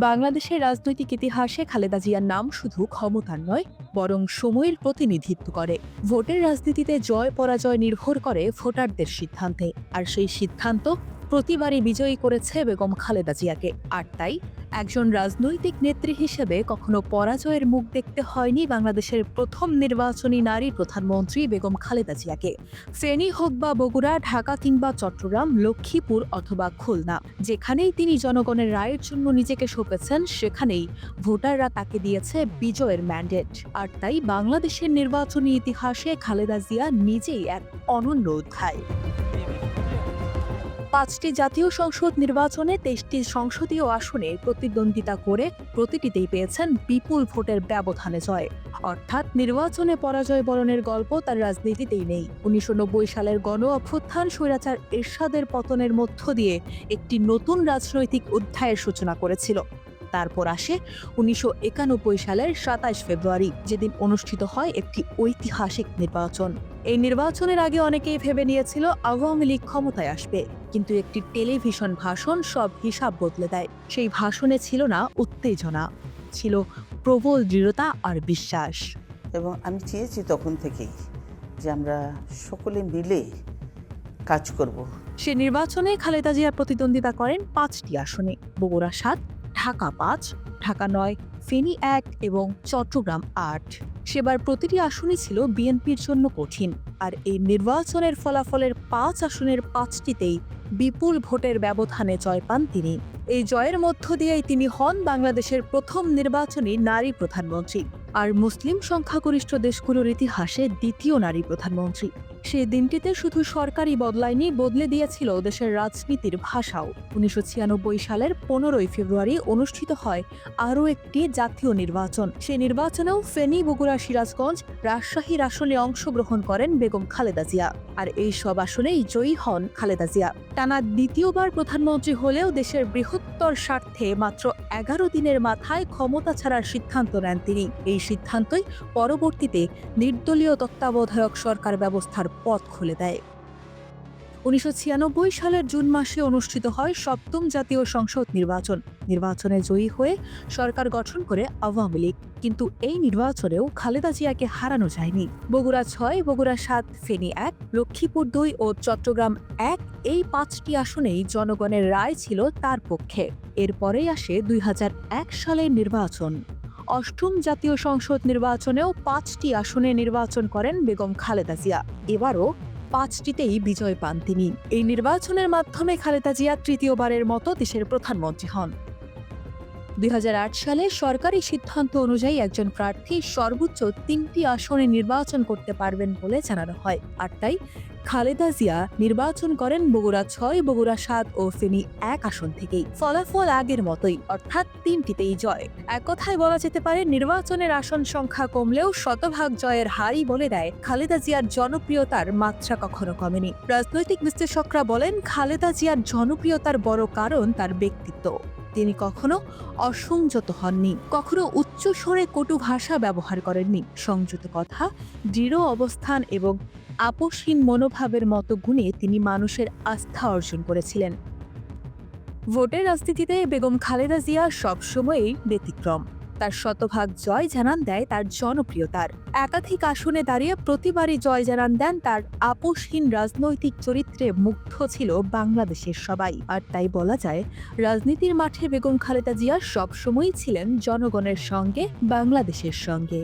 বাংলাদেশের রাজনৈতিক ইতিহাসে খালেদা জিয়ার নাম শুধু ক্ষমতার নয়, বরং সময়ের প্রতিনিধিত্ব করে। ভোটের রাজনীতিতে জয় পরাজয় নির্ভর করে ভোটারদের সিদ্ধান্তে, আর সেই সিদ্ধান্ত প্রতিবারই বিজয়ী করেছে বেগম খালেদা জিয়াকে। আর তাই একজন রাজনৈতিক নেত্রী হিসেবে কখনো পরাজয়ের মুখ দেখতে হয়নি বাংলাদেশের প্রথম নির্বাচনী নারী প্রধানমন্ত্রী বেগম খালেদা জিয়াকে। ফেনী হোক বা বগুড়া, ঢাকা কিংবা চট্টগ্রাম, লক্ষ্মীপুর অথবা খুলনা, যেখানেই তিনি জনগণের রায়ের জন্য নিজেকে সঁপেছেন, সেখানেই ভোটাররা তাকে দিয়েছে বিজয়ের ম্যান্ডেট। আর তাই বাংলাদেশের নির্বাচনী ইতিহাসে খালেদা জিয়া নিজেই এক অনন্য অধ্যায়। ৫টি জাতীয় সংসদ নির্বাচনে ২৩টি সংসদীয় আসনে প্রতিদ্বন্দ্বিতা করে প্রতিটিতেই পেয়েছেন বিপুল ভোটের ব্যবধানে জয়। অর্থাৎ নির্বাচনে পরাজয় বরণের গল্প তার রাজনীতিতেই নেই। ১৯৯০ সালের গণ অভ্যুত্থান স্বৈরাচার এরশাদের পতনের মধ্য দিয়ে একটি নতুন রাজনৈতিক অধ্যায়ের সূচনা করেছিল। তারপর আসে ১৯৯১ সালের ২৭ ফেব্রুয়ারি, যেদিন অনুষ্ঠিত হয় একটি ঐতিহাসিক নির্বাচন। এই নির্বাচনের আগে অনেকেই ভেবে নিয়েছিল আওয়ামী লীগ ক্ষমতায় আসবে, কিন্তু একটি টেলিভিশন ভাষণ সব হিসাব বদলে দেয়। সেই ভাষণে ছিল না উত্তেজনা, ছিল প্রবল দৃঢ়তা আর বিশ্বাস। এবং আমি চেয়েছি তখন থেকেই যে আমরা সকলে মিলে কাজ করব। সে নির্বাচনে খালেদা জিয়া প্রতিদ্বন্দ্বিতা করেন ৫টি আসনে: বগুড়া ৭, ঢাকা ৫, ঢাকা ৯, ফেনী ১ এবং চট্টগ্রাম ৮। সেবার প্রতিটি আসনই ছিল বিএনপির জন্য কঠিন, আর এই নির্বাচনের ফলাফলের ৫ আসনের ৫টিতেই বিপুল ভোটের ব্যবধানে জয় পান তিনি। এই জয়ের মধ্য দিয়েই তিনি হন বাংলাদেশের প্রথম নির্বাচনী নারী প্রধানমন্ত্রী, আর মুসলিম সংখ্যাগরিষ্ঠ দেশগুলোর ইতিহাসে দ্বিতীয় নারী প্রধানমন্ত্রী। সেই দিনটিতে শুধু সরকারই বদলায়নি, বদলে দিয়েছিল দেশের রাজনীতির ভাষাও। ১৯৯৬ সালের ১৫ই ফেব্রুয়ারি অনুষ্ঠিত হয় আরও একটি জাতীয় নির্বাচন। সেই নির্বাচনেও ফেনী, বগুড়া, সিরাজগঞ্জ, রাজশাহীর আসনে অংশগ্রহণ করেন বেগম খালেদা জিয়া। আর এই সব আসনেই জয়ী হন খালেদা জিয়া। টানা দ্বিতীয়বার প্রধানমন্ত্রী হলেও দেশের বৃহত্তর স্বার্থে মাত্র ১১ দিনের মাথায় ক্ষমতা ছাড়ার সিদ্ধান্ত নেন তিনি। এই সিদ্ধান্তই পরবর্তীতে নির্দলীয় তত্ত্বাবধায়ক সরকার ব্যবস্থার পথ খুলে দেয়। ১৯৯৬ সালের জুন মাসে অনুষ্ঠিত হয় ৭ম জাতীয় সংসদ নির্বাচন। নির্বাচনে জয়ী হয়ে সরকার গঠন করে আওয়ামী লীগ। কিন্তু এই নির্বাচনেও খালেদা জিয়াকে হারানো যায়নি। বগুড়া ৬, বগুড়া ৭, ফেনী ১, লক্ষ্মীপুর ২ ও চট্টগ্রাম ১, এই ৫টি আসনেই জনগণের রায় ছিল তার পক্ষে। এরপরেই আসে ২০০১ সালের নির্বাচন। ৮ম জাতীয় সংসদ নির্বাচনেও ৫টি আসনে নির্বাচন করেন বেগম খালেদা জিয়া। এবারও ৫টিতেই বিজয় পান তিনি। এই নির্বাচনের মাধ্যমে খালেদা জিয়া তৃতীয়বারের মতো দেশের প্রধানমন্ত্রী হন। ২০০৮ সালে সরকারি সিদ্ধান্ত অনুযায়ী একজন প্রার্থী সর্বোচ্চ ৩টি আসনে নির্বাচন করতে পারবেন বলে জানানো হয়। আর তাই খালেদা জিয়া নির্বাচন করেন বগুড়া ৬, বগুড়া ৭ ও ফেনী ১ আসন থেকেই। ফলাফল আগের মতোই, অর্থাৎ ৩টিতেই জয়। এক কথায় বলা যেতে পারে, নির্বাচনের আসন সংখ্যা কমলেও শতভাগ জয়ের হারই বলে দেয় খালেদা জিয়ার জনপ্রিয়তার মাত্রা কখনো কমেনি। রাজনৈতিক বিশ্লেষকরা বলেন, খালেদা জিয়ার জনপ্রিয়তার বড় কারণ তার ব্যক্তিত্ব। তিনি কখনো অসংযত হননি, কখনো উচ্চ স্বরে কটু ভাষা ব্যবহার করেননি। সংযত কথা, দৃঢ় অবস্থান এবং আপোষহীন মনোভাবের মতো গুণে তিনি মানুষের আস্থা অর্জন করেছিলেন। ভোটের রাজনীতিতে বেগম খালেদা জিয়া সবসময়ই ব্যতিক্রম। তার শতভাগ জয় জানান দেয় তার জনপ্রিয়তার। একাধিক আসনে দাঁড়িয়ে প্রতিবারই জয় জানান দেন তার আপোষহীন রাজনৈতিক চরিত্রে মুগ্ধ ছিল বাংলাদেশের সবাই। আর তাই বলা যায়, রাজনীতির মাঠে বেগম খালেদা জিয়া সবসময়ই ছিলেন জনগণের সঙ্গে, বাংলাদেশের সঙ্গে।